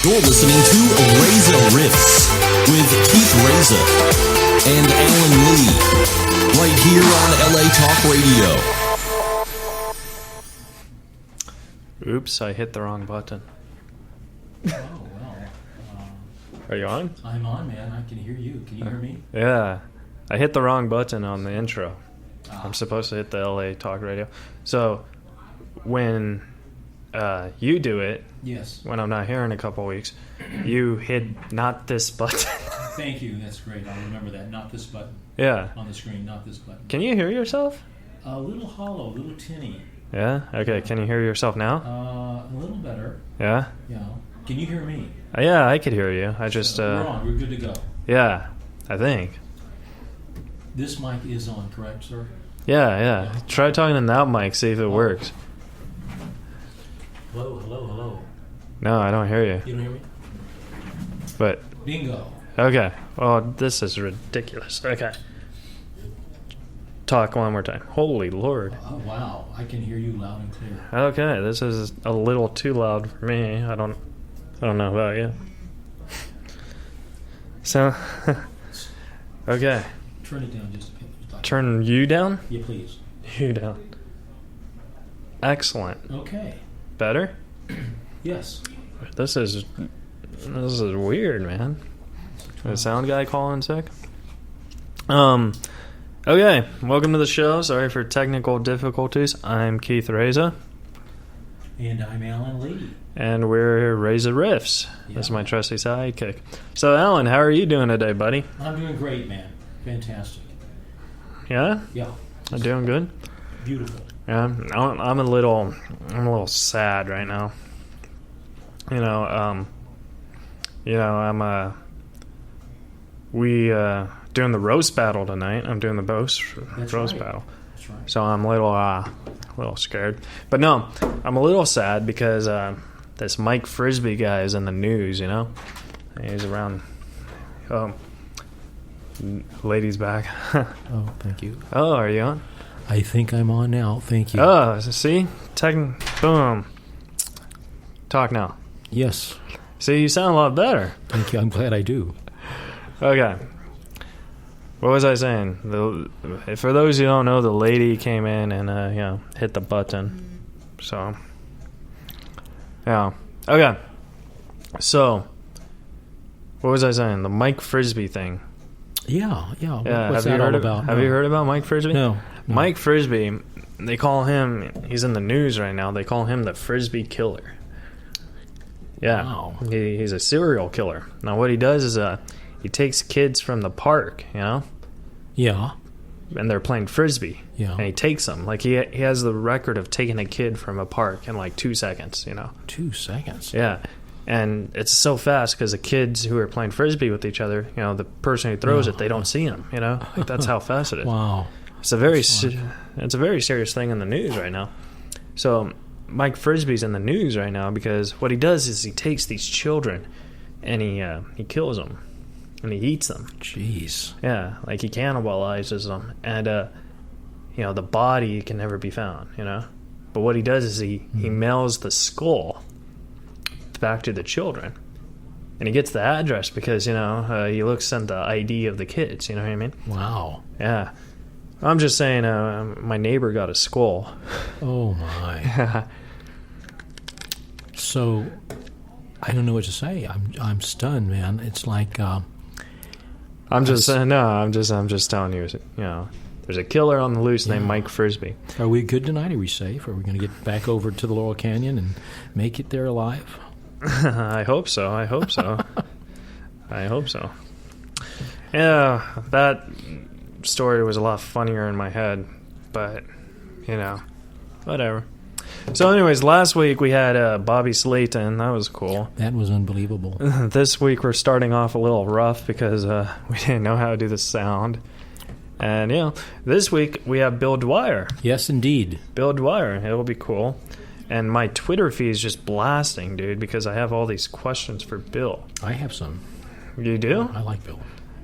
You're listening to Reza Riffs with Keith Reza and Alan Lee, right here on LA Talk Radio. Oops, I hit the wrong button. Oh, well. Are you on? I'm on, man. I can hear you. Can you hear me? Yeah. I hit the wrong button on the intro. I'm supposed to hit the LA Talk Radio. So, when you do it, Yes. when I'm not here in a couple weeks, you hit not this button. Thank you. That's great. I'll remember that. Not this button Yeah. on the screen. Not this button. Can you hear yourself? A little hollow, a little tinny. Yeah? Okay, can you hear yourself now? A little better. Yeah? Yeah. Can you hear me? Yeah, I could hear you. I just, We're on. We're good to go. yeah, I think. This mic is on, correct, sir? Yeah. Try talking in that mic, see if it works. Hello. No, I don't hear you. You don't hear me? But, Bingo. okay. Well, this is ridiculous. Okay. Talk one more time. Holy Lord. Oh, wow. I can hear you loud and clear. Okay, this is a little too loud for me. I don't know about you. So, okay. Turn it down just a bit. Turn you down? Yeah, please. You down. Excellent. Okay. Better? Yes. This is weird, man. The sound guy calling sick? Okay, welcome to the show. Sorry for technical difficulties. I'm Keith Reza. And I'm Alan Lee. And we're Reza Riffs. Yeah. That's my trusty sidekick. So, Alan, how are you doing today, buddy? I'm doing great, man. Fantastic. Yeah? Yeah. I'm doing good? Beautiful. Yeah, I'm a little sad right now. We doing the roast battle tonight. I'm doing the roast battle. That's right. So I'm a little scared. But no, I'm a little sad because this Mike Frisbee guy is in the news, He's around. Ladies back. Oh, thank you. Oh, are you on? I think I'm on now. Thank you. Oh, see? Boom. Talk now. Yes. See, you sound a lot better. Thank you. I'm glad I do. Okay. What was I saying? For those who don't know, the lady came in and, hit the button. So, yeah. Okay. So, what was I saying? The Mike Frisbee thing. Yeah. have What's you that heard all about? Have you heard about Mike Frisbee? No. Mike Frisbee, they call him, he's in the news right now, they call him the Frisbee Killer. Yeah. Wow. He's a serial killer. Now, what he does is he takes kids from the park, Yeah. and they're playing Frisbee. Yeah. And he takes them. Like, he has the record of taking a kid from a park in, 2 seconds, 2 seconds. Yeah. And it's so fast because the kids who are playing Frisbee with each other, the person who throws it, they don't see him, Like, that's how fast it is. Wow. It's a very serious thing in the news right now. So Mike Frisbee's in the news right now because what he does is he takes these children and he kills them and he eats them. Jeez. Yeah, like he cannibalizes them, and the body can never be found. But what he does is he mails the skull back to the children, and he gets the address because he looks at the ID of the kids. You know what I mean? Wow. Yeah. I'm just saying, my neighbor got a skull. Oh, my. So, I don't know what to say. I'm stunned, man. It's like... I'm just telling you, there's a killer on the loose named Mike Frisbee. Are we good tonight? Are we safe? Are we going to get back over to the Laurel Canyon and make it there alive? I hope so. I hope so. Yeah, that story was a lot funnier in my head, but, whatever. So anyways, last week we had Bobby Slayton. That was cool. That was unbelievable. This week we're starting off a little rough because we didn't know how to do the sound. And, this week we have Bil Dwyer. Yes, indeed. Bil Dwyer. It'll be cool. And my Twitter feed is just blasting, dude, because I have all these questions for Bill. I have some. You do? I like Bill.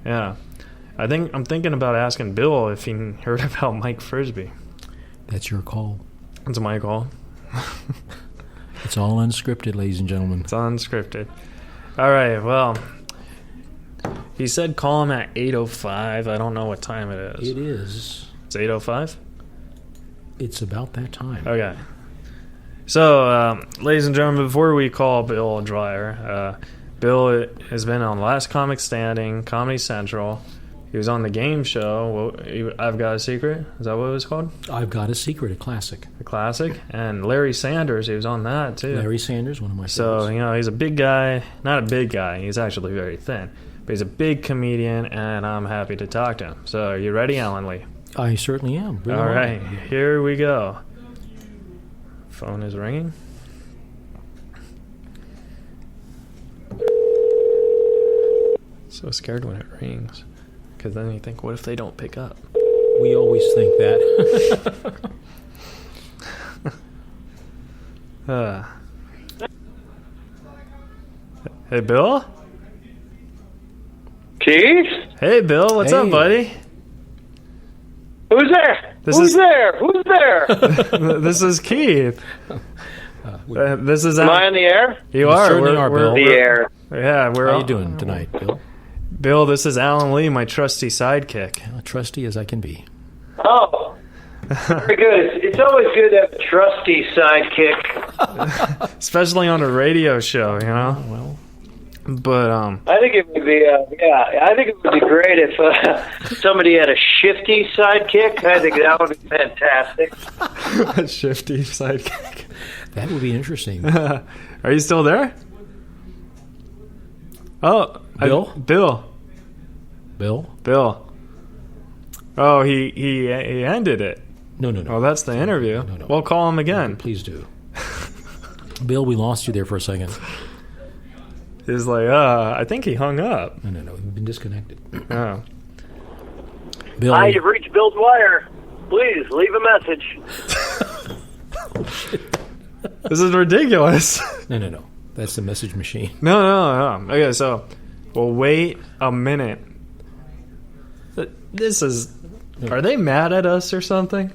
Yeah. I'm thinking about asking Bill if he heard about Mike Frisbee. That's your call. It's my call. It's all unscripted, ladies and gentlemen. It's unscripted. All right, well, he said call him at 8:05. I don't know what time it is. It is. It's 8:05? It's about that time. Okay. So, ladies and gentlemen, before we call Bil Dwyer, Bill has been on Last Comic Standing, Comedy Central. He was on the game show, I've Got a Secret. Is that what it was called? I've Got a Secret, a classic. A classic. And Larry Sanders, he was on that, too. Larry Sanders, one of my favorites. So, you know, he's a big guy. Not a big guy. He's actually very thin. But he's a big comedian, and I'm happy to talk to him. So, are you ready, Alan Lee? I certainly am. Bring All it on. right. Here we go. Phone is ringing. So scared when it rings. Because then you think, what if they don't pick up? We always think that. Hey, Bill? Keith? Hey, Bill. What's up, Hey. buddy? Who's there? This Who's is- there? Who's there? This is Keith. This is Am I on the air? You You are. certainly are, Bill. The air. Yeah, we're How all, you doing tonight, Bill? Bill, this is Alan Lee, my trusty sidekick. Trusty as I can be. Oh. Very good. It's always good to have a trusty sidekick. Especially on a radio show, you know? Well, But, I think it would be, I think it would be great if somebody had a shifty sidekick. I think that would be fantastic. a shifty sidekick. that would be interesting. Are you still there? Oh, Bill? Bill. Bill? Oh, he ended it. No. Oh, that's the interview. No. We'll call him again. Please do. Bill, we lost you there for a second. He's like, I think he hung up. No. We've been disconnected. Oh. Bill, Hi, you've reached Bil Dwyer. Please leave a message. This is ridiculous. No. That's the message machine. No. Okay, so we'll wait a minute. This is... Are they mad at us or something?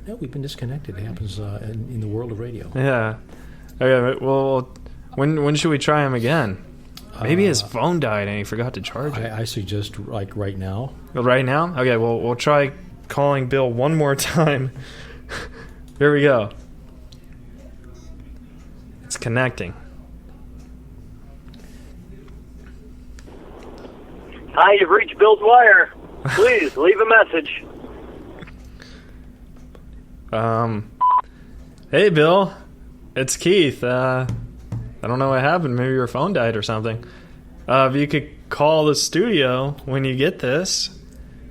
No, we've been disconnected. It happens in the world of radio. Yeah. Okay, well, when should we try him again? Maybe his phone died and he forgot to charge it. I suggest like right now. Right now? Okay, well, we'll try calling Bill one more time. Here we go. It's connecting. Hi, you've reached Bil Dwyer. Please leave a message. Hey, Bill. It's Keith. I don't know what happened. Maybe your phone died or something. If you could call the studio when you get this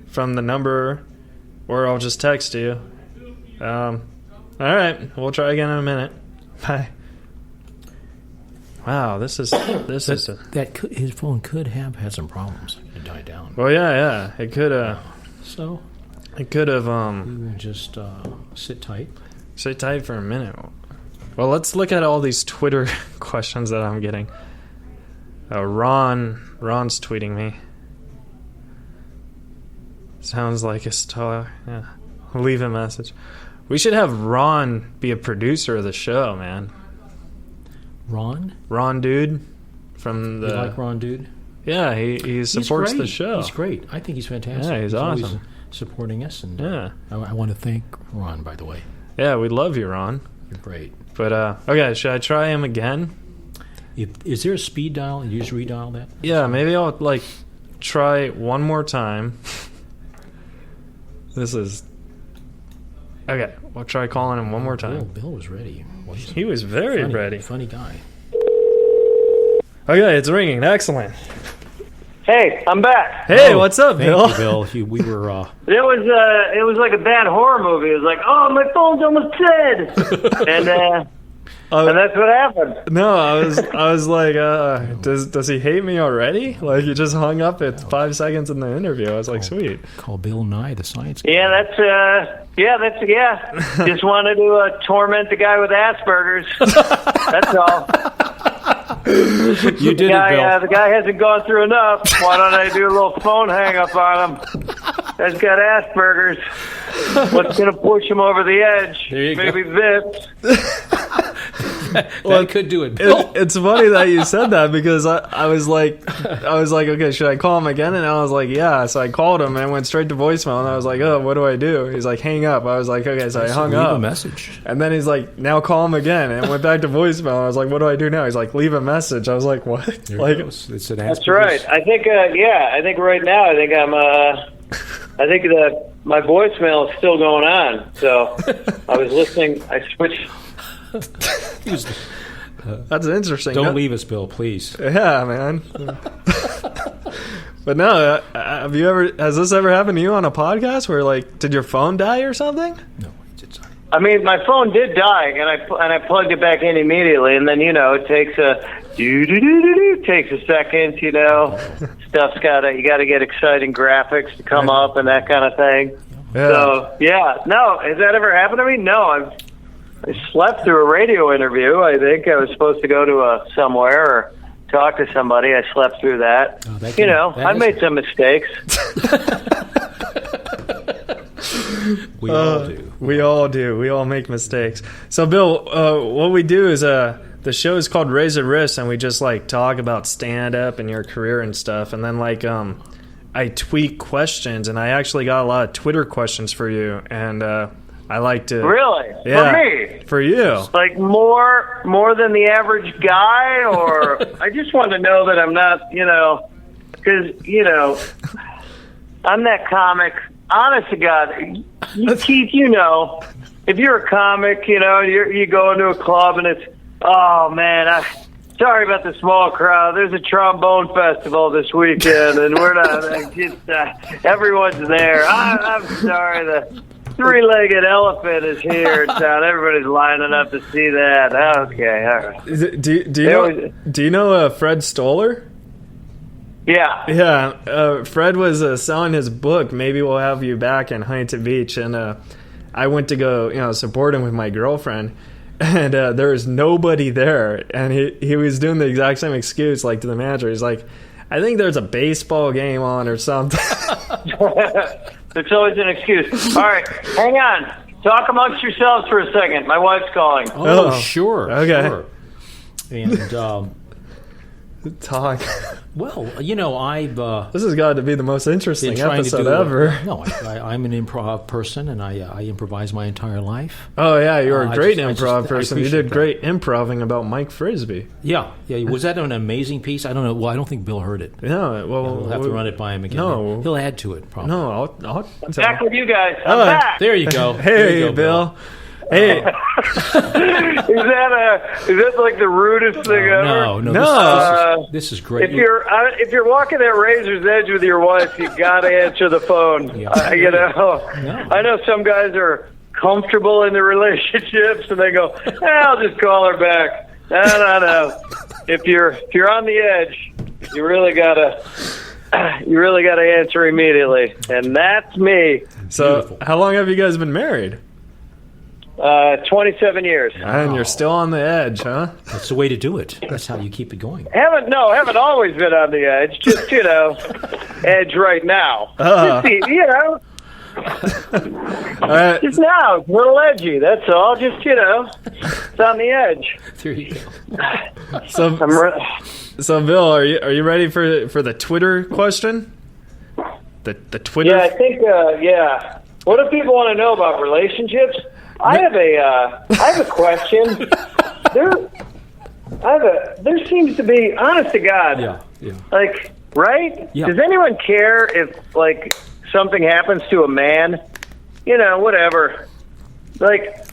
from the number, or I'll just text you. All right. We'll try again in a minute. Bye. Wow, this is His phone could have had some problems. It died down. Well, yeah. It could have. So It could have. we will just sit tight. Sit tight for a minute. Well, let's look at all these Twitter questions that I'm getting. Ron's tweeting me. Sounds like a star. Yeah. Leave a message. We should have Ron be a producer of the show, man. Ron, dude, from the. you like Ron, dude? Yeah, he supports the show. He's great. I think he's fantastic. Yeah, he's always awesome. supporting us, and Yeah. I want to thank Ron, by the way. Yeah, we love you, Ron. You're great. But okay, should I try him again? Is there a speed dial? You just redial that? Yeah, maybe I'll try one more time. This is okay. We'll try calling him one more time. Bill was ready. He was very ready. Funny guy. Okay, it's ringing. Excellent. Hey, I'm back. Hey, what's up, Thank Bill? you, Bill. We were. It was like a bad horror movie. It was like, oh, my phone's almost dead, and that's what happened. No, I was like, does he hate me already? Like he just hung up at 5 seconds in the interview. I was like, sweet. Call Bill Nye, the science guy. Yeah, that's Just wanted to torment the guy with Asperger's. That's all. You did it, Bill. The guy hasn't gone through enough. Why don't I do a little phone hang up on him? That's got Asperger's. What's going to push him over the edge? There you go. Maybe this. That could do it, Bill. It's funny that you said that because I was like, okay, should I call him again? And I was like, yeah. So I called him and I went straight to voicemail. And I was like, oh, what do I do? He's like, hang up. I was like, okay. So I hung up. Leave a message. And then he's like, now call him again. And went back to voicemail. I was like, what do I do now? He's like, leave a message. I was like, what? There like, it goes. It's an That's right. I think, I think right now, I think that my voicemail is still going on. So I was listening. I switched. That's interesting. Don't leave us, Bill, please. Yeah, man. But no, has this ever happened to you on a podcast where, like, did your phone die or something? No, it's not. I mean, my phone did die, and I plugged it back in immediately, and then it takes takes a second, stuff's you got to get exciting graphics to come up and that kind of thing. Yeah. So no, has that ever happened to me? No, I slept through a radio interview. I think I was supposed to go to somewhere or talk to somebody. I slept through that. I made some mistakes. We all do. We all do. We all make mistakes. So, Bill, what we do is the show is called Reza Riffs, and we just like talk about stand-up and your career and stuff. And then like I tweet questions, and I actually got a lot of Twitter questions for you, and I like to really yeah, for me, for you, like more than the average guy, or I just want to know that I'm not, because I'm that comic. Honest to God, Keith, if you're a comic, you go into a club and it's, oh man, sorry about the small crowd. There's a trombone festival this weekend, and we're not. Everyone's there. I'm sorry. The three-legged elephant is here in town. Everybody's lining up to see that. Okay, all right. Do you know Fred Stoller? Yeah. Yeah. Fred was selling his book. Maybe we'll have you back in Huntington Beach, and I went to go, support him with my girlfriend. And there was nobody there, and he was doing the exact same excuse, like to the manager. He's like, "I think there's a baseball game on or something." There's always an excuse. All right, hang on. Talk amongst yourselves for a second. My wife's calling. Oh, sure. Okay. Sure. And talk. Well, I've this has got to be the most interesting been trying episode to do ever. I'm an improv person, and I improvise my entire life. Oh yeah, you're a great I improv person. You did that. great improving about Mike Frisbee. Yeah. Was that an amazing piece? I don't know. Well, I don't think Bill heard it. No, well, We'll have to run it by him again. No. He'll add to it, probably. No, I'll Back with you guys. I'm back. There you go. Hey, There you go, Bill. Hey. Is that like the rudest thing ever? No. This is great. If you're walking that razor's edge with your wife, you got to answer the phone. Yeah. I know some guys are comfortable in their relationships and they go, I'll just call her back. No. If you're on the edge, you really gotta answer immediately, and that's me. So, Beautiful. how long have you guys been married? 27 years. And you're still on the edge, huh? That's the way to do it. That's how you keep it going. Haven't always been on the edge. Just edge right now. Just now, it's a little edgy. That's all. Just it's on the edge. There you go. So Bill, are you ready for the Twitter question? The Twitter. Yeah, I think. What do people want to know about relationships? I have a question. There seems to be, honest to God. Yeah. Like, right? Yeah. Does anyone care if like something happens to a man? Whatever. Like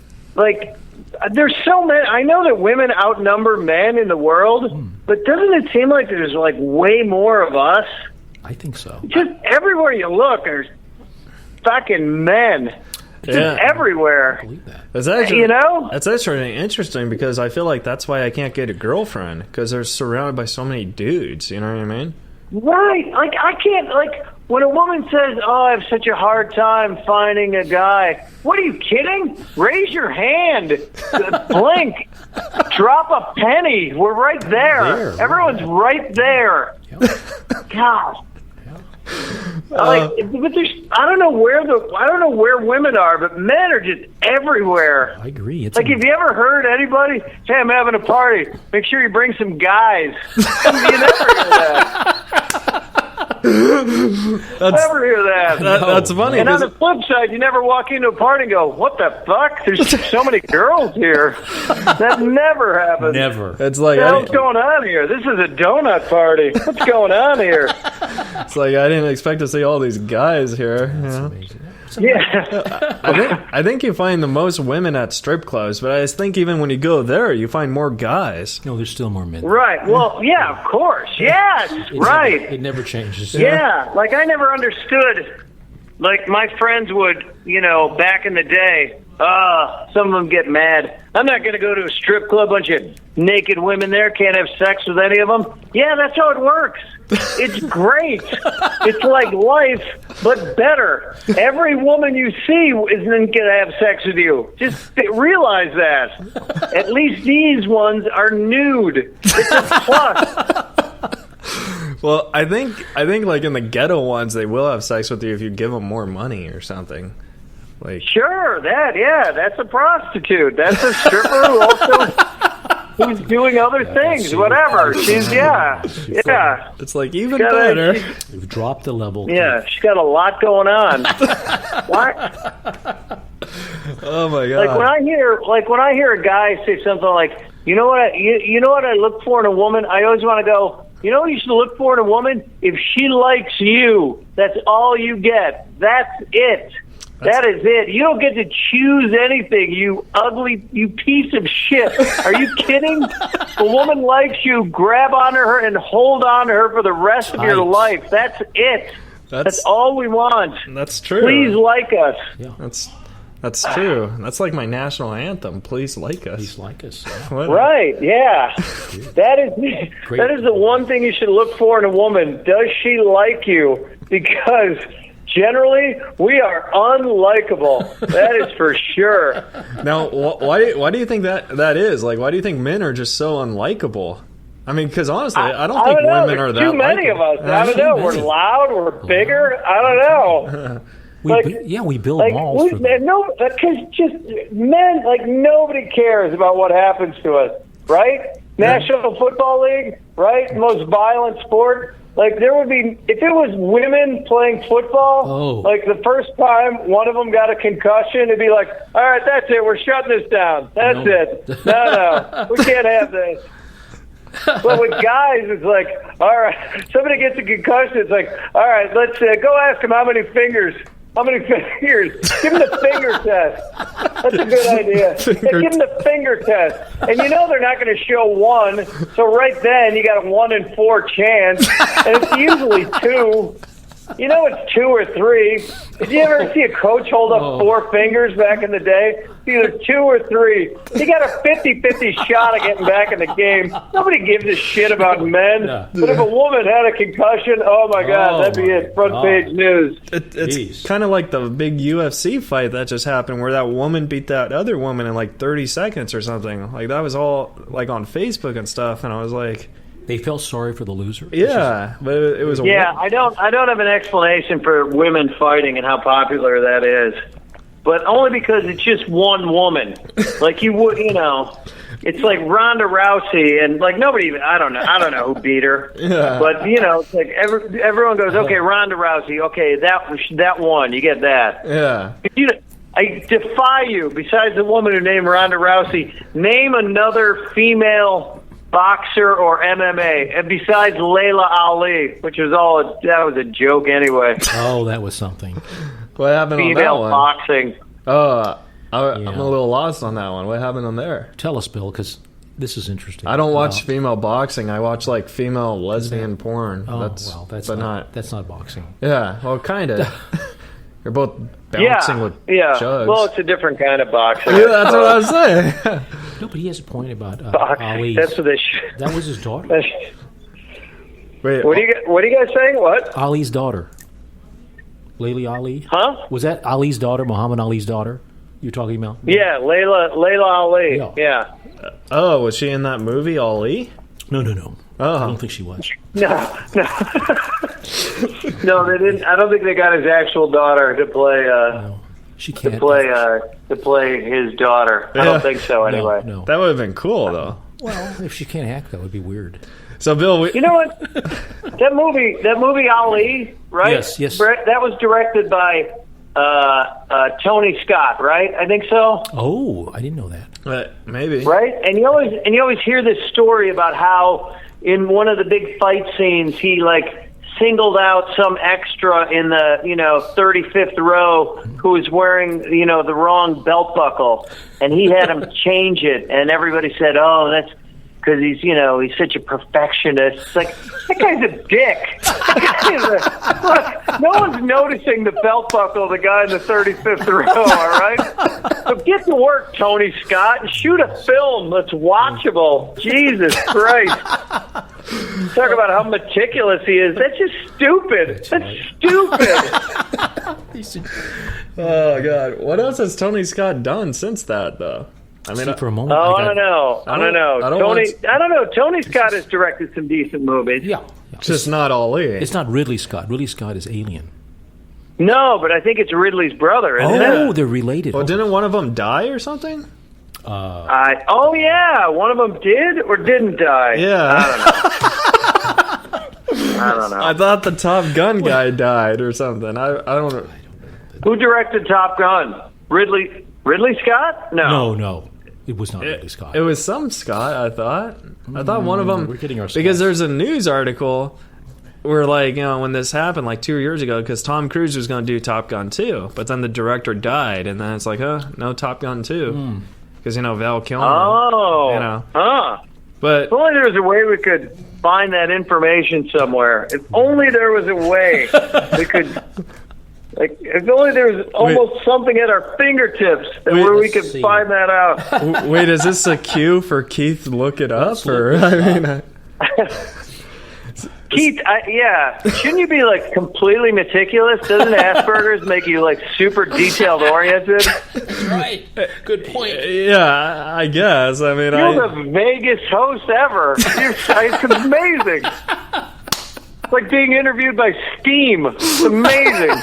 there's so many. I know that women outnumber men in the world, but doesn't it seem like there's like way more of us? I think so. Just everywhere you look, there's fucking men. Just everywhere. I believe that. That's actually, that's actually interesting because I feel like that's why I can't get a girlfriend because they're surrounded by so many dudes. You know what I mean? Right. Like I can't. Like when a woman says, "Oh, I have such a hard time finding a guy." What are you kidding? Raise your hand. Blink. Drop a penny. We're right there. Everyone's right there. Yep. God. But I don't know where women are, but men are just everywhere. I agree. It's Like, have you ever heard anybody, hey, I'm having a party, make sure you bring some guys? You never hear that. Never hear that. That's funny. And on the flip side, you never walk into a party and go, what the fuck? There's so many girls here. That never happens. never. It's like What the hell's going on here? This is a donut party. What's going on here? it's like I didn't expect to see all these guys here. You know? Amazing. Yeah. I think you find the most women at strip clubs, but I think even when you go there, you find more guys. No, there's still more men. Right. Well, yeah, of course. Yes. Right. It never changes. Yeah. Like, I never understood. Like, my friends would, back in the day, some of them get mad. I'm not going to go to a strip club, bunch of naked women there, can't have sex with any of them. Yeah, that's how it works. It's great. It's like life, but better. Every woman you see isn't going to have sex with you. Just realize that. At least these ones are nude. It's a plus. Well, I think like in the ghetto ones, they will have sex with you if you give them more money or something. Like, Sure, that's a prostitute. That's a stripper who who's doing other things, whatever. She's it's like even better. You've dropped the level. Yeah, she's got a lot going on. What? Oh my god! Like when I hear a guy say something like, you know what I look for in a woman? I always want to go, you know what you should look for in a woman? If she likes you, that's all you get. That's it. That is it. You don't get to choose anything, you piece of shit. Are you kidding? A woman likes you, grab onto her and hold on to her for the rest of your life. That's it. That's all we want. That's true. Please like us. Yeah. That's true. That's like my national anthem. Please like us. Please like us. Right, yeah. That is the one thing you should look for in a woman. Does she like you? Because generally, we are unlikable. That is for sure. Now, why do you think that is? Like, why do you think men are just so unlikable? I mean, because honestly, I don't think women are that too many of us. I don't know. We're loud. We're bigger. I don't know. We build walls for them. Because just men, like, nobody cares about what happens to us, right? National Football League, right? Most violent sport. Like, there would be, if it was women playing football, like the first time one of them got a concussion, it'd be like, all right, that's it. We're shutting this down. That's it. No, we can't have this. But with guys, it's like, all right, somebody gets a concussion. It's like, all right, let's go ask him how many fingers. How many fingers? Give him the finger test. That's a good idea. Yeah, give him the finger test. And you know they're not going to show one, so right then you got a 1 in 4 chance, and it's usually 2. You know it's 2 or 3. Did you ever see a coach hold up 4 fingers back in the day? Either 2 or 3. You got a 50-50 shot of getting back in the game. Nobody gives a shit about men. No. But if a woman had a concussion, oh my God, that'd be it. Front page news. It's kind of like the big UFC fight that just happened where that woman beat that other woman in like 30 seconds or something. Like, that was all like on Facebook and stuff, and I was like... They felt sorry for the loser. Yeah, but it was. I don't have an explanation for women fighting and how popular that is, but only because it's just one woman. Like it's like Ronda Rousey and like nobody even. I don't know who beat her. Yeah. But it's like everyone goes, okay, Ronda Rousey, okay, that one, you get that. Yeah. I defy you. Besides the woman who named Ronda Rousey, name another female boxer or MMA, and besides Layla Ali, which was that was a joke anyway. Oh, that was something. What happened on that Female one? boxing. Oh, I'm a little lost on that one. What happened on there? Tell us, Bill, because this is interesting. I don't watch female boxing. I watch like female lesbian porn. Oh, that's not boxing. Yeah, well, kind of. You're both bouncing with jugs. Well, it's a different kind of boxing. Yeah, that's what I was saying. No, but he has a point about Ali. That's what that was his daughter. Wait, what are you guys saying? What? Ali's daughter, Layla Ali. Huh? Was that Ali's daughter, Muhammad Ali's daughter? You're talking about? Yeah, Layla Ali. Yeah. Oh, was she in that movie Ali? No. Oh. I don't think she was. No. No, they didn't. I don't think they got his actual daughter to play. No, she can't to play his daughter. I don't think so. Anyway, No. That would have been cool, though. Well, if she can't act, that would be weird. So, Bill, you know what? That movie Ali, right? Yes. That was directed by Tony Scott, right? I think so. Oh, I didn't know that. maybe. Right? And you always hear this story about how in one of the big fight scenes he singled out some extra in the 35th row who was wearing the wrong belt buckle, and he had him change it, and everybody said, "Oh, that's because he's such a perfectionist." It's like, that guy's a dick. Look, no one's noticing the belt buckle of the guy in the 35th row, all right? So get to work, Tony Scott, and shoot a film that's watchable. Jesus Christ. Talk about how meticulous he is. That's just stupid. That's stupid. Oh, God. What else has Tony Scott done since that, though? I mean, for a moment. I don't know. I don't know. Tony Scott has directed some decent movies. Yeah. just not Ali. It's not Ridley Scott. Ridley Scott is Alien. No, but I think it's Ridley's brother, isn't it? Oh, they're related. Well, didn't one of them die or something? Yeah, one of them did or didn't die. Yeah. I don't know. I thought the Top Gun guy died or something. I don't know. Who directed Top Gun? Ridley Scott? No. It was not Ridley Scott. It was some Scott, I thought. I thought one of them... We're getting our because Scotts. there's a news article where, when this happened, 2 years ago, because Tom Cruise was going to do Top Gun 2, but then the director died, and then it's no Top Gun 2. Because, Val Kilmer. Oh. Huh. But... If only there was a way we could find that information somewhere. If only there was a way we could... if only there was almost something at our fingertips where we could find that out. Wait, is this a cue for Keith to look it up? Keith, shouldn't you be completely meticulous? Doesn't Asperger's make you super detailed oriented? Right. Good point. Yeah, I guess. You're the vaguest host ever. It's amazing. It's like being interviewed by Steam. It's amazing.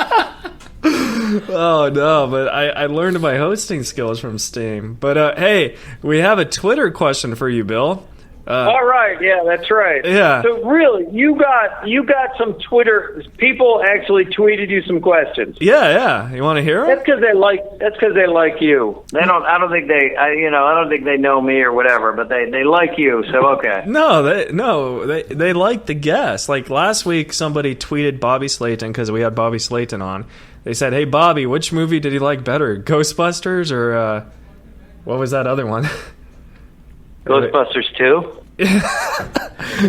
Oh, no, but I learned my hosting skills from Steam. But, hey, we have a Twitter question for you, Bill. All right, yeah, that's right. Yeah. So really, you got some Twitter people actually tweeted you some questions. Yeah. You want to hear them? That's because they like you. I don't think they know me or whatever, but they like you. So okay. No, they like the guest. Last week, somebody tweeted Bobby Slayton because we had Bobby Slayton on. They said, "Hey, Bobby, which movie did he like better, Ghostbusters or what was that other one?" Ghostbusters 2?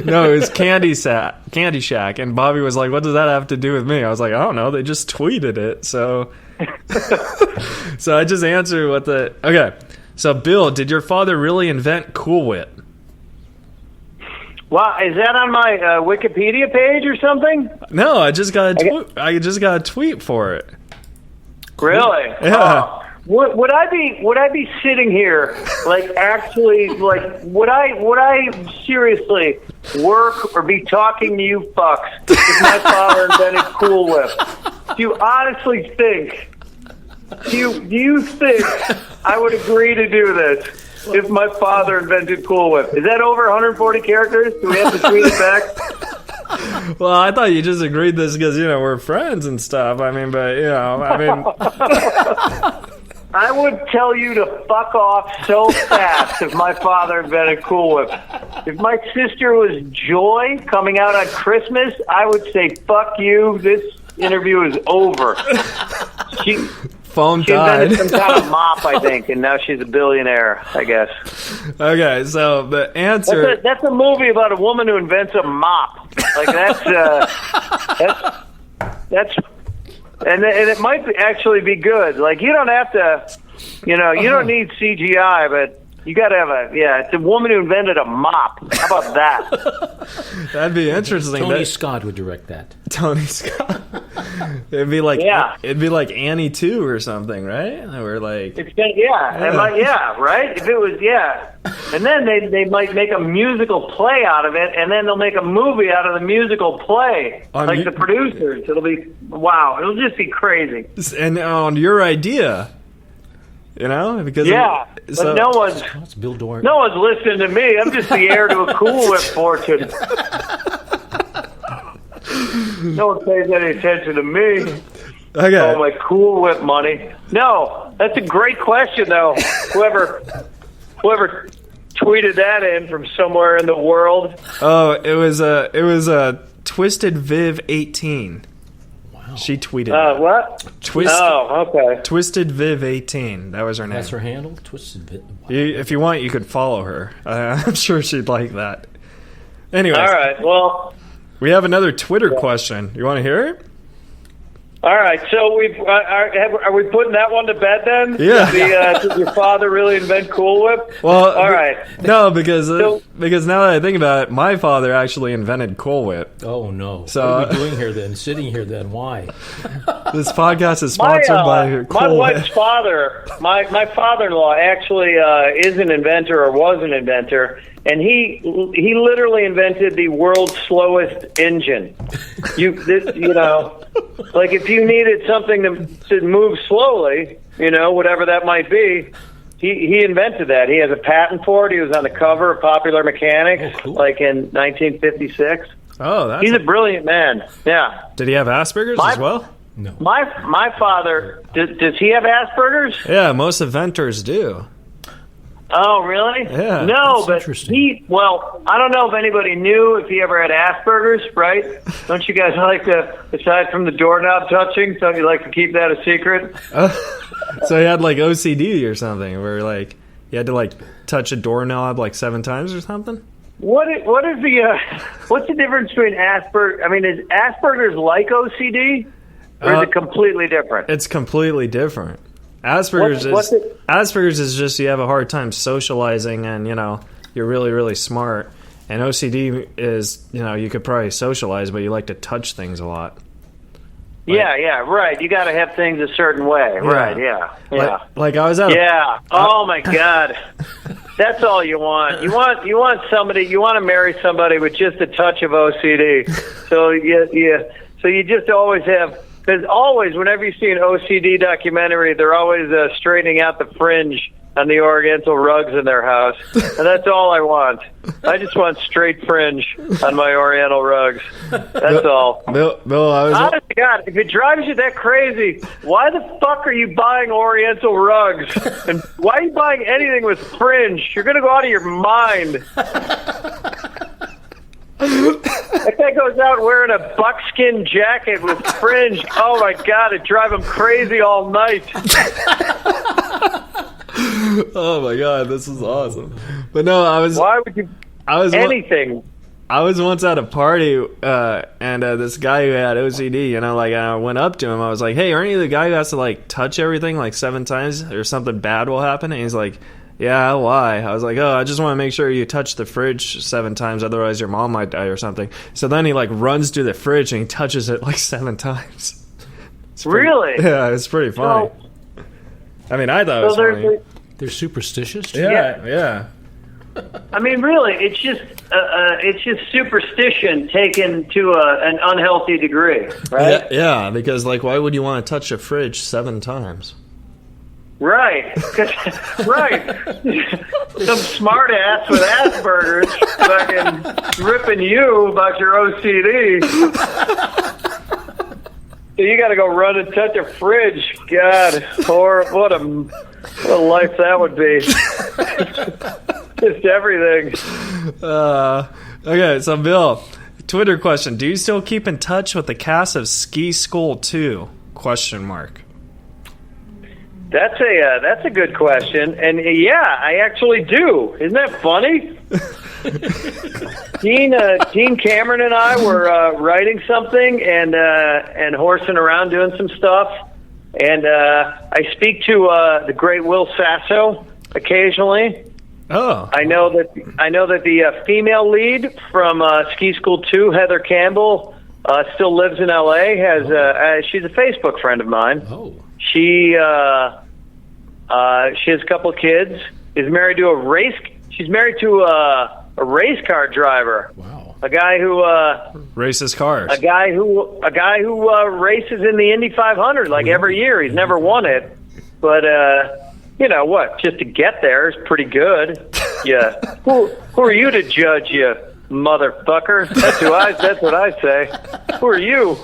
No, it was Candy Shack, and Bobby was like, "What does that have to do with me?" I was like, "I don't know. They just tweeted it." So so I just answered what the... Okay. So, Bill, did your father really invent Cool Whip? Wow, is that on my Wikipedia page or something? No, I just got a tweet for it. Really? Yeah. Would I be sitting here actually would I seriously work or be talking to you fucks if my father invented Cool Whip? Do you honestly think? Do you think I would agree to do this if my father invented Cool Whip? Is that over 140 characters? Do we have to tweet it back? Well, I thought you just agreed this because we're friends and stuff. I would tell you to fuck off so fast if my father invented Cool Whip. If my sister was Joy coming out on Christmas, I would say, fuck you, this interview is over. Phone she died. invented some kind of mop, I think, and now she's a billionaire, I guess. Okay, so the answer... That's a movie about a woman who invents a mop. And it might actually be good. You don't have to, you don't need CGI, but You got to have it's a woman who invented a mop. How about that? That'd be interesting. Tony Scott would direct that. Tony Scott. It'd be like Annie 2 or something, right? We're like, right? If it was, and then they might make a musical play out of it, and then they'll make a movie out of the musical play, the producers. It'll be it'll just be crazy. And on your idea. Because but no one's It's Bil Dwyer. No one's listening to me. I'm just the heir to a Cool Whip fortune. No one pays any attention to me. Okay. Oh, my Cool Whip money. No, that's a great question, though. Whoever tweeted that in from somewhere in the world. Oh, it was Twisted Viv 18. She tweeted. What? Okay. Twisted Viv 18. That was her name. That's her handle? Twisted Viv. Wow. If you want, you could follow her. I'm sure she'd like that. Anyways. All right. Well, we have another Twitter question. You want to hear it? All right. So are we putting that one to bed then? Yeah. Did your father really invent Cool Whip? Well, all right. No, because now that I think about it, my father actually invented Cool Whip. Oh no! So, what are we doing here then? Sitting here then? Why? This podcast is sponsored by Cool Whip. My wife's father, my father-in-law actually is an inventor or was an inventor. And he literally invented the world's slowest engine. Like if you needed something to move slowly, whatever that might be, he invented that. He has a patent for it. He was on the cover of Popular Mechanics, like in 1956. Oh, he's a brilliant man. Yeah. Did he have Asperger's as well? No. My father, does he have Asperger's? Yeah, most inventors do. Oh, really? Yeah. No, but I don't know if anybody knew if he ever had Asperger's, right? Don't you guys like to, aside from the doorknob touching, don't you like to keep that a secret? So he had like OCD or something, where like he had to like touch a doorknob like 7 times or something? What's the difference between Asperger's? I mean, is Asperger's like OCD, or is it completely different? It's completely different. Asperger's is just you have a hard time socializing and, you're really, really smart. And OCD is, you could probably socialize, but you like to touch things a lot. Right. You got to have things a certain way. Yeah. Right, yeah. Like I was at oh, my God. That's all you want. You want to marry somebody with just a touch of OCD. So you just always have... Because always, whenever you see an OCD documentary, they're always straightening out the fringe on the Oriental rugs in their house. And that's all I want. I just want straight fringe on my Oriental rugs. That's all. Bill, honest to God, if it drives you that crazy, why the fuck are you buying Oriental rugs? And why are you buying anything with fringe? You're going to go out of your mind. That guy goes out wearing a buckskin jacket with fringe. Oh my God, it drives him crazy all night. Oh my God, this is awesome. But no, Why would you? Anything. I was once at a party, and this guy who had OCD, I went up to him. I was like, "Hey, aren't you the guy who has to like touch everything like 7 times, or something bad will happen?" And he's like, "Yeah, why?" I was like, "Oh, I just want to make sure you touch the fridge 7 times, otherwise your mom might die or something." So then he like runs to the fridge and he touches it like 7 times. Really? Yeah, it's pretty funny. I mean, I thought it was funny. They're superstitious? Yeah. I mean, really, it's just superstition taken to an unhealthy degree, right? Yeah, because like, why would you want to touch a fridge 7 times? Right. Right. Some smart ass with Asperger's fucking ripping you about your OCD. So you got to go run and touch a fridge. God, what a life that would be. Just everything. Okay, so Bill, Twitter question: do you still keep in touch with the cast of Ski School 2? ? That's a good question, and yeah, I actually do. Isn't that funny? Dean Cameron and I were writing something and horsing around doing some stuff, and I speak to the great Will Sasso occasionally, Oh. I know that the female lead from Ski School 2, Heather Campbell, still lives in L.A. She's a Facebook friend of mine. Oh. She has a couple of kids. Is married to a race. She's married to a race car driver. Wow. A guy who Races cars. a guy who races in the Indy 500 like every year. He's never won it, but you know what? Just to get there is pretty good. Yeah. Who are you to judge, you motherfucker? That's what I say. Who are you?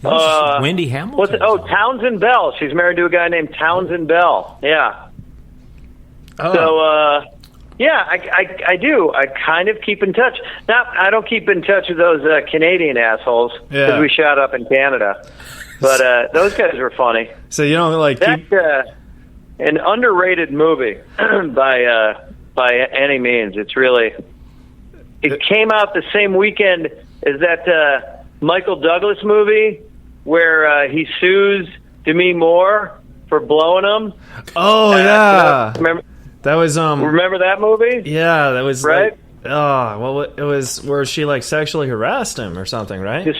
Wendy Hamilton. What's it? Oh, Townsend Bell. She's married to a guy named Townsend Bell. Yeah. Oh. So, yeah, I do. I kind of keep in touch. Now, I don't keep in touch with those Canadian assholes because we shot up in Canada. But those guys were funny. So you don't like That's an underrated movie by any means. It's really. It came out the same weekend as that Michael Douglas movie where he sues Demi Moore for blowing him. Oh yeah. Remember? That was Remember that movie? Yeah, that was right. Well, it was where she like sexually harassed him or something, right?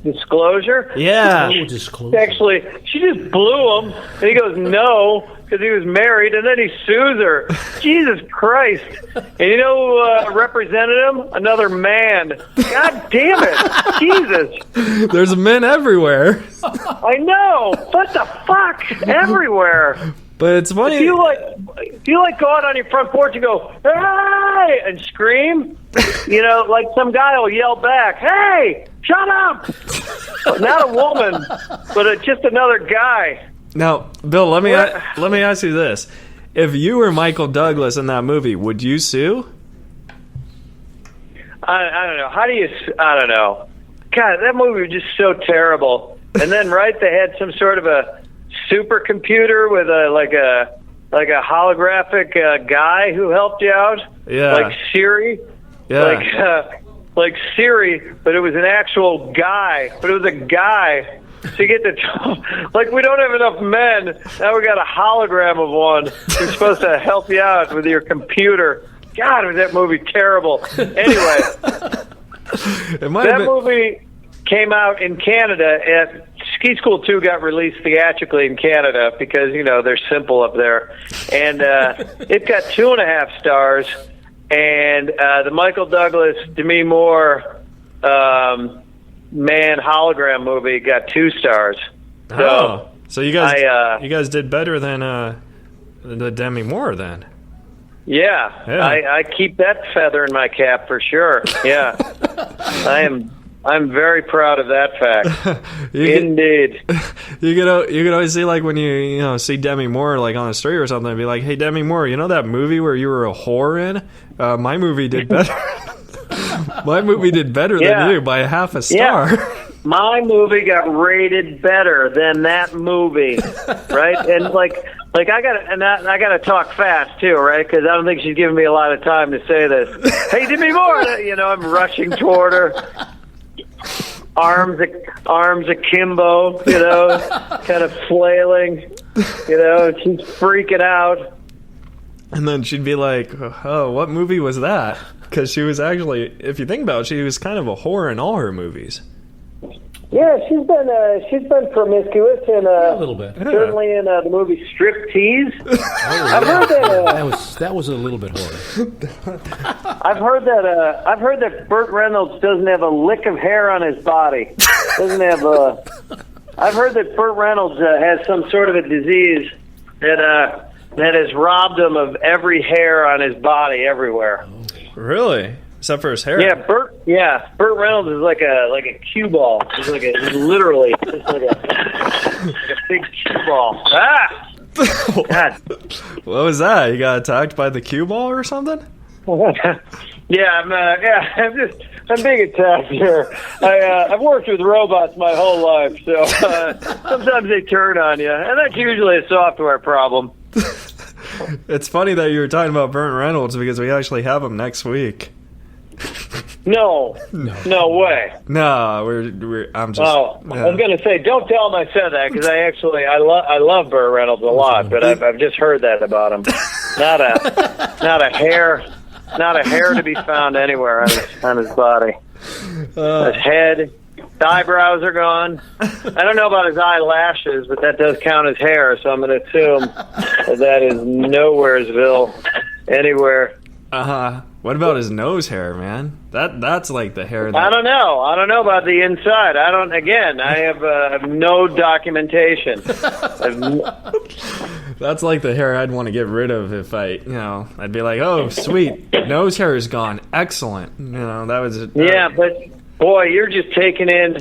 Disclosure. Yeah. Oh, disclosure. Actually, she just blew him, and he goes no because he was married, and then he sues her. Jesus Christ! And you know who represented him? Another man. God damn it! Jesus! There's men everywhere. I know. What the fuck? Everywhere. But it's funny. If you like go out on your front porch and go, hey, and scream, you know, like some guy will yell back, hey, shut up. Not a woman, but just another guy. Now, Bill, let me ask you this: if you were Michael Douglas in that movie, would you sue? I don't know. I don't know. God, that movie was just so terrible. And then, right, they had some sort of a supercomputer with a holographic guy who helped you out. Yeah. Like Siri. Yeah. Like Siri, but it was an actual guy. But it was a guy. So you get to like, we don't have enough men. Now we got a hologram of one who's supposed to help you out with your computer. God, was that movie terrible. Anyway, that movie came out in Canada at Ski School 2 got released theatrically in Canada because, you know, they're simple up there. And it got 2.5 stars. And the Michael Douglas, Demi Moore man hologram movie got 2 stars. So you guys did better than the Demi Moore then. Yeah. I keep that feather in my cap for sure. Yeah. I'm very proud of that fact. Indeed. You could always see, like, when you see Demi Moore like on the street or something, and be like, hey, Demi Moore, you know that movie where you were a whore in? My movie did better. My movie did better than you by 1/2 star. Yeah. My movie got rated better than that movie, right? And like I gotta talk fast too, right? Because I don't think she's giving me a lot of time to say this. Hey, Demi Moore, I'm rushing toward her. Arms akimbo, kind of flailing, she's freaking out. And then she'd be like, oh, what movie was that? Because she was actually, if you think about it, she was kind of a whore in all her movies. Yeah, she's been promiscuous in a little bit. Certainly in the movie Striptease. I've heard that was a little bit horrible. I've heard that Burt Reynolds doesn't have a lick of hair on his body. I've heard that Burt Reynolds has some sort of a disease that has robbed him of every hair on his body everywhere. Really? Except for his hair. Yeah, Burt Reynolds is like a cue ball. He's literally just like a big cue ball. Ah! God. What was that? You got attacked by the cue ball or something? I'm being attacked here. I've worked with robots my whole life, so sometimes they turn on you, and that's usually a software problem. It's funny that you were talking about Burt Reynolds because we actually have him next week. No way. No, I'm just. Oh, yeah. I was going to say, don't tell him I said that because I love Burt Reynolds a lot, but I've just heard that about him. Not a hair to be found anywhere on his body. His head, his eyebrows are gone. I don't know about his eyelashes, but that does count as hair, so I'm going to assume that is nowheresville anywhere. What about his nose hair, man? That's like the hair. I don't know. I don't know about the inside. I have no documentation. That's like the hair I'd want to get rid of if I'd be like, oh, sweet, nose hair is gone. Excellent. That was it. Yeah, but boy, you're just taking in,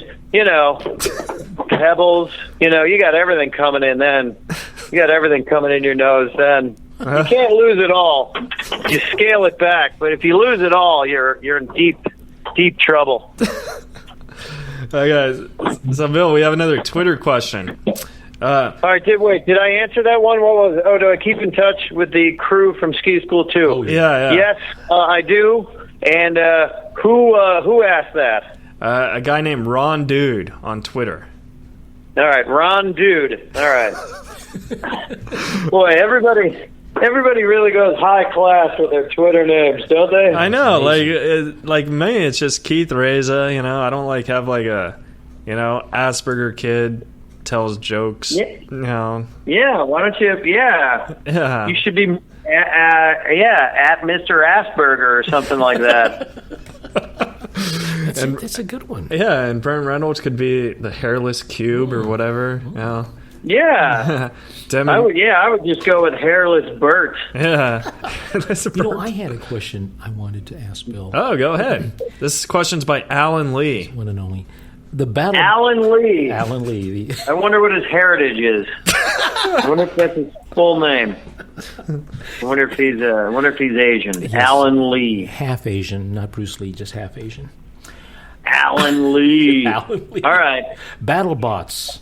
pebbles. You got everything coming in then. You got everything coming in your nose then. You can't lose it all. You scale it back, but if you lose it all, you're in deep trouble. Okay, so Bill, we have another Twitter question. All right, did I answer that one? What was it? Oh, do I keep in touch with the crew from Ski School 2? Oh, yeah. Yes, I do. And who asked that? A guy named Ron Dude on Twitter. All right, Ron Dude. All right. Boy, everybody really goes high class with their Twitter names, don't they? I know, like me, it's just Keith Reza. I don't have a, Asperger kid tells jokes. Yeah. Yeah. Why don't you? Yeah. Yeah. You should be. At Mr. Asperger or something like that. That's a good one. Yeah, and Burt Reynolds could be the hairless cube or whatever. Yeah. I would just go with hairless Burt. Yeah. I had a question I wanted to ask Bill. Oh, go ahead. This question's by Alan Lee. One and only. Alan Lee. Alan Lee. I wonder what his heritage is. I wonder if that's his full name. I wonder if he's Asian. Yes. Alan Lee. Half Asian, not Bruce Lee, just half Asian. Alan Lee. Alan Lee. All right. Battlebots.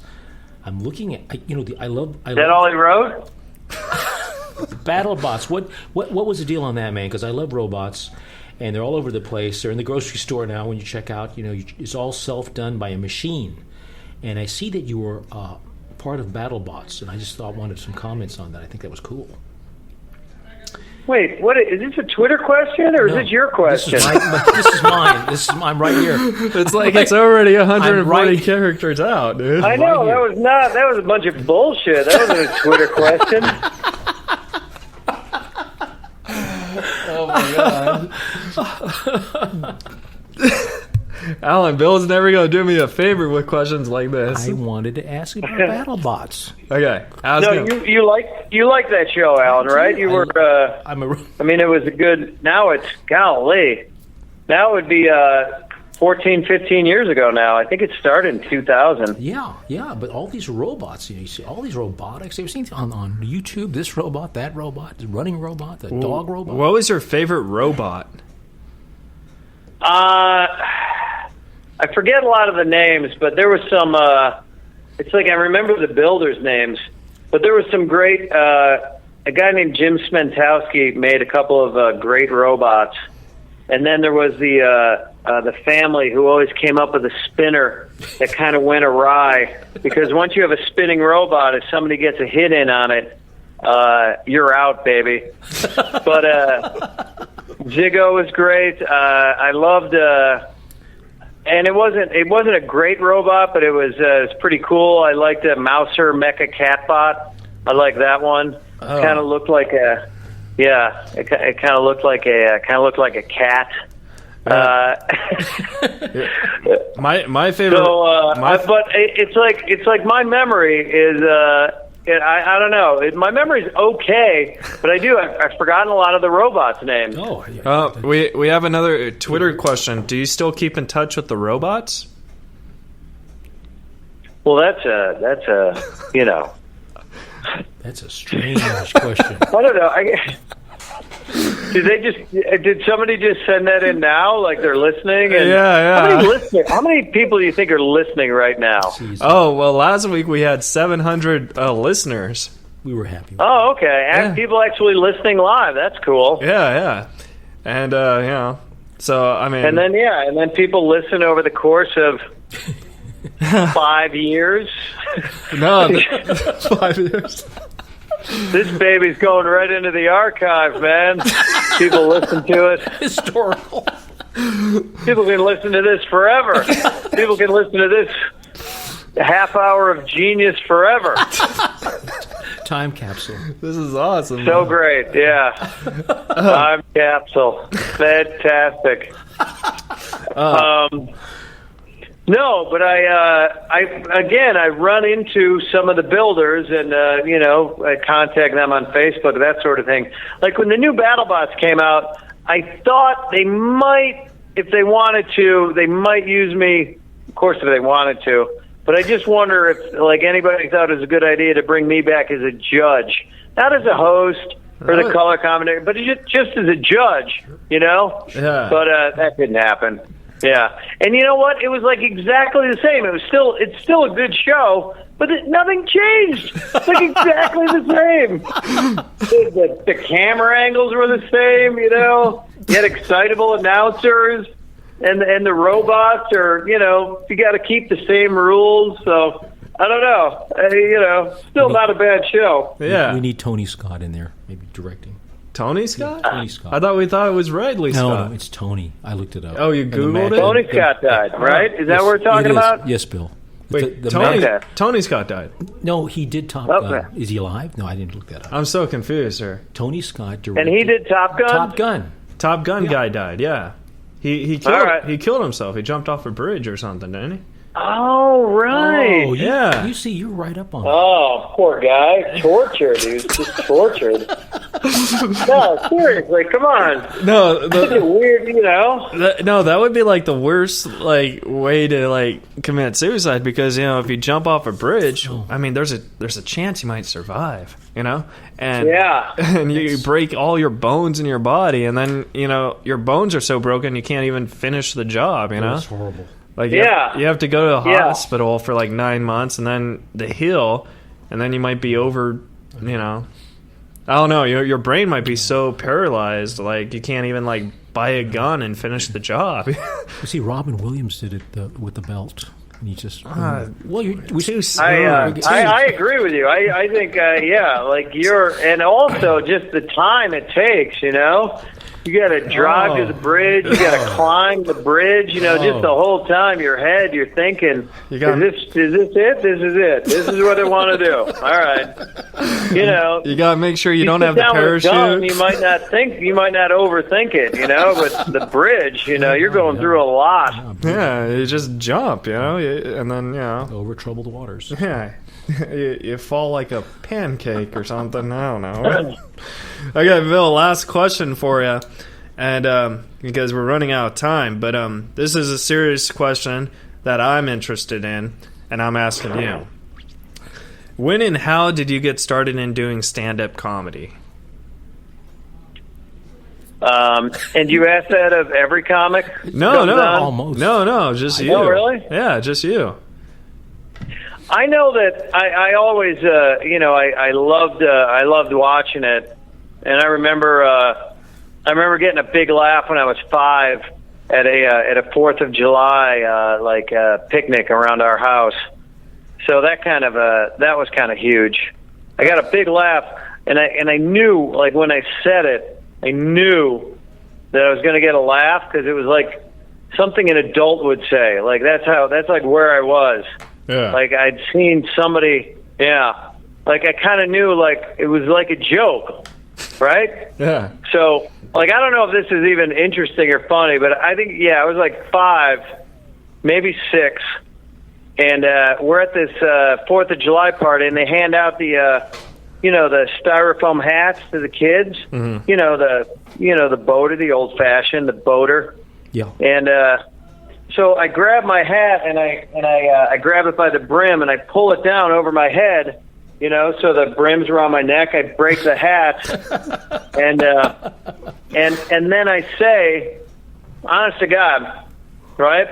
I'm looking at. I love. Is that all he wrote? Battlebots. What was the deal on that, man? Because I love robots, and they're all over the place. They're in the grocery store now. When you check out, it's all self-done by a machine. And I see that you were part of Battlebots, and I just wanted some comments on that. I think that was cool. Wait, what is this a Twitter question or is this your question? This is mine. I'm right here. It's like it's already 140 characters out, dude. I know that was a bunch of bullshit. That wasn't a Twitter question. Oh my god. Alan, Bill's never going to do me a favor with questions like this. I wanted to ask about BattleBots. Okay. You like that show, Alan, right? You were. It was a good. Now it's golly. Now it would be 14, 15 years ago. Now I think it started in 2000. Yeah. But all these robots, you see all these robotics. You've seen on YouTube this robot, that robot, the running robot, the dog robot. What was your favorite robot? I forget a lot of the names, but there was some. It's like I remember the builders' names, but there was some great. A guy named Jim Smentowski made a couple of great robots, and then there was the family who always came up with a spinner that kind of went awry because once you have a spinning robot, if somebody gets a hit in on it, you're out, baby. But Ziggo was great. I loved. And it wasn't a great robot, but it was pretty cool. I liked the Mouser Mecha Catbot. I like that one. Oh. Kind of looked like a it kind of looked like a cat. My favorite. So, but it's like my memory is. I don't know. My memory's okay, but I've forgotten a lot of the robots' names. We have another Twitter question. Do you still keep in touch with the robots? Well, that's a That's a strange question. I don't know. Did somebody just send that in now? Like they're listening? And yeah. How many people do you think are listening right now? Oh, well, last week we had 700 listeners. We were happy. Oh, okay. And people actually listening live. That's cool. Yeah. And, so, I mean... And then people listen over the course of 5 years. No, 5 years. This baby's going right into the archive, man. People listen to it. Historical. People can listen to this forever. People can listen to this half hour of genius forever. Time capsule. This is awesome. So great, yeah. Time capsule. Fantastic. No, but I run into some of the builders and, I contact them on Facebook, that sort of thing. Like when the new Battlebots came out, I thought they might, if they wanted to, they might use me, of course, if they wanted to. But I just wonder if, like, anybody thought it was a good idea to bring me back as a judge. Not as a host or the color commentator, but just as a judge, Yeah. But that didn't happen. Yeah. And you know what? It was like exactly the same. It's still a good show, but nothing changed. It's like exactly the same. The camera angles were the same, You had excitable announcers, and the robots are, you got to keep the same rules. So I don't know. Still not a bad show. Yeah. We need Tony Scott in there, maybe directing. Tony Scott? Tony Scott. I thought it was Ridley Scott. No, it's Tony. I looked it up. Oh, you Googled it? Tony Scott died, right? Is that what we're talking about? Yes, Bill. Wait, The Tony, man- Tony Scott died. No, he did Top Okay. Gun. Is he alive? No, I didn't look that up. I'm so confused, sir. Tony Scott directed. And he did Top Gun? Top Gun. Top Gun guy died, yeah. He killed All right. he killed himself. He jumped off a bridge or something, didn't he? Oh, right. Oh, Yeah. You see, you're right up on it. Oh, poor guy. Tortured. He was just tortured. No, seriously, come on. No, It's a weird, that would be like the worst way to commit suicide because if you jump off a bridge, I mean there's a chance you might survive, and Yeah. and you break all your bones in your body, and then your bones are so broken you can't even finish the job, That's horrible. Like Yeah. you have to go to a Yeah. hospital for 9 months, and then to heal, and then you might be over, I don't know. Your brain might be so paralyzed, you can't even buy a gun and finish the job. You see, Robin Williams did it with the belt. And he just Too soon. I agree with you. I think, and also just the time it takes, You got to drive to the bridge. You got to climb the bridge. Just the whole time you're thinking, is this it? This is it. This is what I want to do. All right. You got to make sure you don't have the sit down with a gun, parachute. you might not overthink it, But the bridge, you're going through a lot. Yeah, you just jump, and then, over troubled waters. Yeah, you fall like a pancake or something. I don't know. Okay, Bill, last question for you. And because we're running out of time, but this is a serious question that I'm interested in, and I'm asking you. When and how did you get started in doing stand-up comedy? And you ask that of every comic? No, Almost. no, just you. Oh, really? Yeah, just you. I know that I always, I loved watching it, and I remember getting a big laugh when I was 5 at a 4th of July picnic around our house. So that was kind of huge. I got a big laugh, and I knew when I said it, I knew that I was going to get a laugh because it was like something an adult would say. That's where I was. Yeah. I'd seen somebody, yeah. I kind of knew, it was like a joke, right? Yeah. So, I don't know if this is even interesting or funny, but I think, I was 5, maybe 6, and we're at this 4th of July party, and they hand out the styrofoam hats to the kids. Mm-hmm. The boater, the old-fashioned, the boater. Yeah. And so I grab my hat and I grab it by the brim and I pull it down over my head, so the brim's around my neck. I break the hat, and then I say, honest to God, right?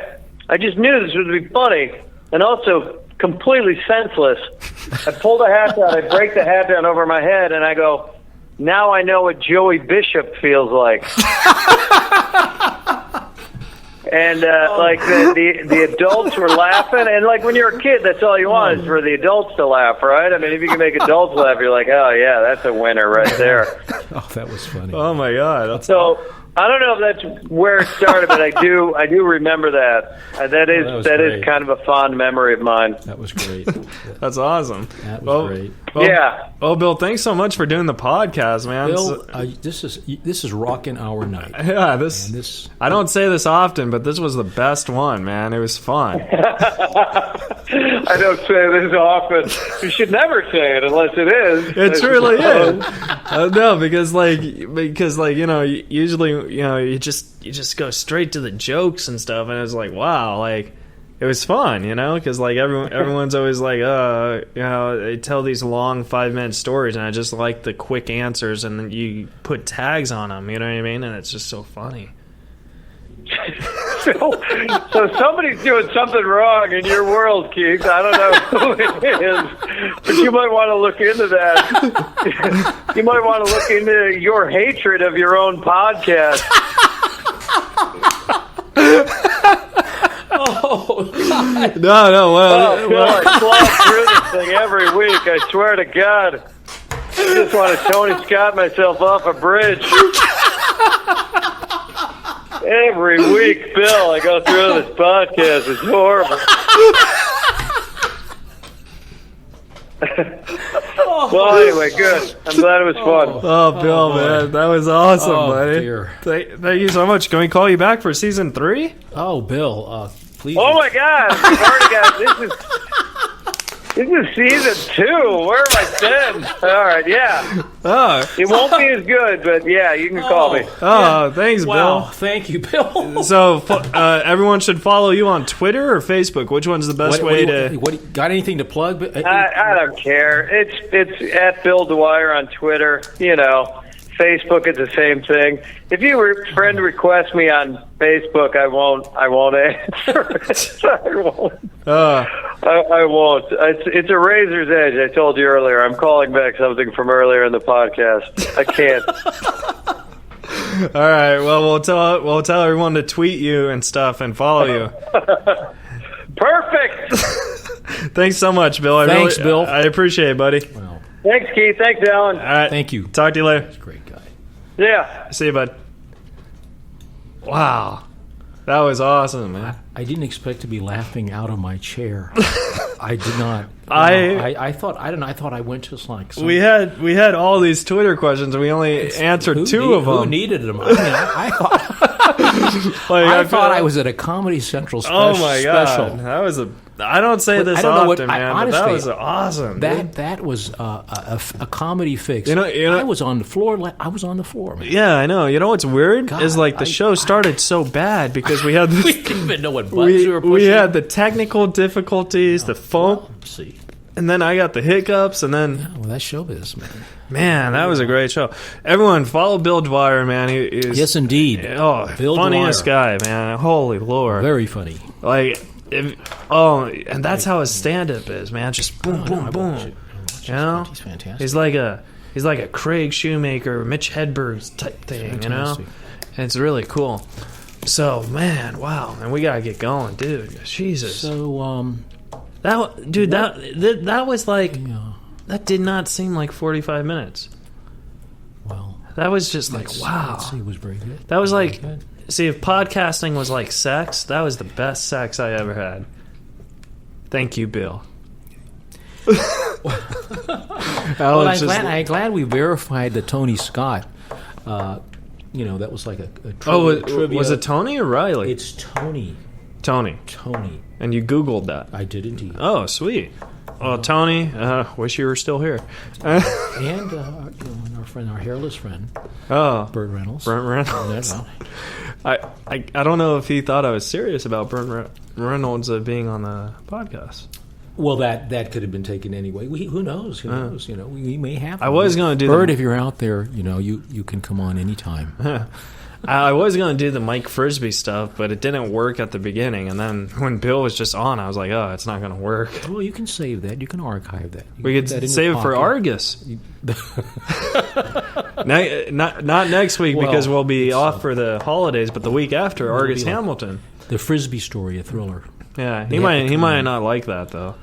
I just knew this would be funny and also completely senseless. I pull the hat out, I break the hat down over my head, and I go, now I know what Joey Bishop feels like. And like the adults were laughing, and like when you're a kid, that's all you want is for the adults to laugh, right? I mean, if you can make adults laugh, you're like, oh yeah, that's a winner right there. Oh, that was funny. Oh my God! So I don't know if that's where it started, but I do remember that. That is kind of a fond memory of mine. That was great. That's awesome. That was great. Well, yeah. Oh, Bill, thanks so much for doing the podcast, man. Bill, this is rocking our night. Yeah, this. I don't say this often, but this was the best one, man. It was fun. I don't say this often. You should never say it unless it is. It truly is. No, because usually you just go straight to the jokes and stuff, and it's like, wow, like it was fun, because like everyone's always like, they tell these long 5-minute stories, and I just like the quick answers, and then you put tags on them, you know what I mean, and it's just so funny. So somebody's doing something wrong in your world, Keith. I don't know who it is, but you might want to look into that. You might want to look into your hatred of your own podcast. Oh, God. No. Bill, I slog through this thing every week. I swear to God. I just want to Tony Scott myself off a bridge. Every week, Bill, I go through this podcast. It's horrible. Well, anyway, good. I'm glad it was fun. Oh, Bill, man, that was awesome, buddy. Dear. Thank you so much. Can we call you back for season 3? Oh, Bill, please. Oh my God, we've already got this is season 2. Where have I been? All right, yeah. Oh, It won't be as good, but yeah, you can call me. oh, thanks, Wow, Bill. thank you, Bill. So everyone should follow you on Twitter or Facebook. Which one's the best way to? Got anything to plug? I don't care. It's at Bil Dwyer on Twitter. Facebook is the same thing. If you friend request me on Facebook, I won't answer. I won't. I won't. It's a razor's edge. I told you earlier. I'm calling back something from earlier in the podcast. I can't. All right. Well, we'll tell everyone to tweet you and stuff and follow you. Perfect. Thanks so much, Bill. Thanks, Bill. I appreciate it, buddy. Well, Thanks, Keith. Thanks, Alan. All right. thank you. Talk to you later. Great guy. Yeah. See you, bud. Wow. That was awesome, man. I didn't expect to be laughing out of my chair. I did not. I thought I thought I went just like some, we had all these Twitter questions and we only answered 2 of them. Who needed them? I mean, I thought I thought I was at a Comedy Central Oh my God. special. That was I don't say this I don't know often, what, man, honestly, but that was awesome. dude. That was a comedy fix. You know- I was on the floor. I was on the floor, man. Yeah, I know. You know what's weird God, is like the show started so bad because we had We didn't even know what buttons we were pushing. we had the technical difficulties, the phone, See, and then I got the hiccups, and then well, that's showbiz, man, that was a great show. Everyone follow Bil Dwyer, man. He is Yes, indeed. Bil funniest Dwyer. guy, man. Holy Lord, Very funny. like and that's how his stand-up is, man. Just boom, boom, boom. You know, He's fantastic. he's like a Craig Shoemaker, Mitch Hedberg type thing, you know. Fantastic. And it's really cool. So, man, wow, and we gotta get going, dude. Jesus, So, that was like yeah, that did not seem like 45 minutes. well, That was just like wow. let's see, it was very good. That was like, Very good. see, if podcasting was like sex, that was the best sex I ever had. Thank you, Bill. Well, I'm glad we verified the Tony Scott. That was like a trivia. Was it Tony or Riley? It's Tony. Tony. Tony. And you Googled that. I did indeed. Oh, sweet. Well, Tony, wish you were still here. And our friend, our hairless friend, Oh, Burt Reynolds. Burt Reynolds. I don't know if he thought I was serious about Burt Reynolds being on the podcast. Well, that could have been taken anyway. Who knows? Who knows? We may have. I was going to do Burt, if you're out there, you can come on anytime. I was going to do the Mike Frisbee stuff, but it didn't work at the beginning. And then when Bill was just on, I was like, oh, it's not going to work. Well, you can save that. You can archive that. We could save it for Argus. Not next week because we'll be off for the holidays, but the week after, Argus Hamilton. The Frisbee story, a thriller. Yeah, They he have to might come- not like that though,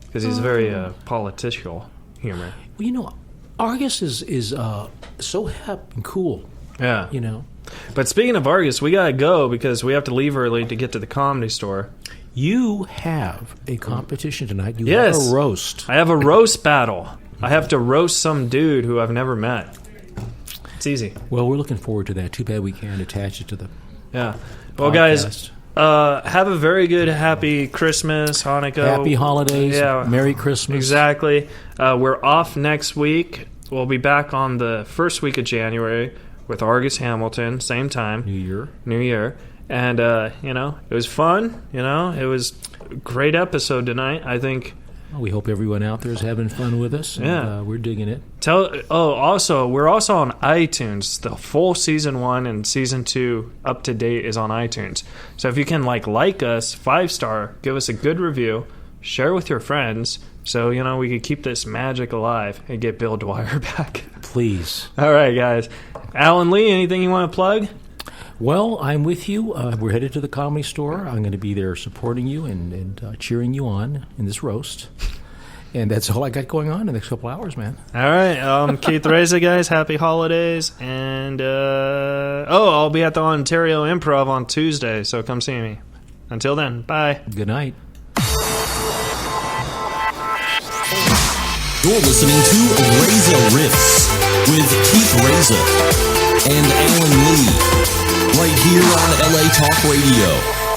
because he's very political humor. Well, you know, Argus is so hip and cool. Yeah. You know, But speaking of Argus, we gotta go because we have to leave early to get to the Comedy Store. you have a competition tonight. You Yes. have a roast. I have a roast battle. I have to roast some dude who I've never met. It's easy. Well, we're looking forward to that. Too bad we can't attach it to the Yeah. Well, guys, podcast. have a very good, happy Christmas, Hanukkah. Happy holidays. Yeah. Merry Christmas. Exactly. We're off next week. We'll be back on the first week of January with Argus Hamilton, same time. New Year. And, it was fun. It was a great episode tonight. I think. Well, we hope everyone out there is having fun with us. And, Yeah. we're digging it. Also, we're also on iTunes. The full season 1 and season 2 up to date is on iTunes. So if you can like us, 5-star, give us a good review, share with your friends, so we could keep this magic alive and get Bil Dwyer back. Please. All right, guys. Alan Lee, anything you want to plug? Well, I'm with you. We're headed to the Comedy Store. I'm going to be there supporting you and cheering you on in this roast. And that's all I got going on in the next couple hours, man. All right. Keith Reza, guys. Happy holidays. And, I'll be at the Ontario Improv on Tuesday, so come see me. Until then, bye. Good night. You're listening to Reza Riffs with Keith Reza and Alan Lee, right here on LA Talk Radio.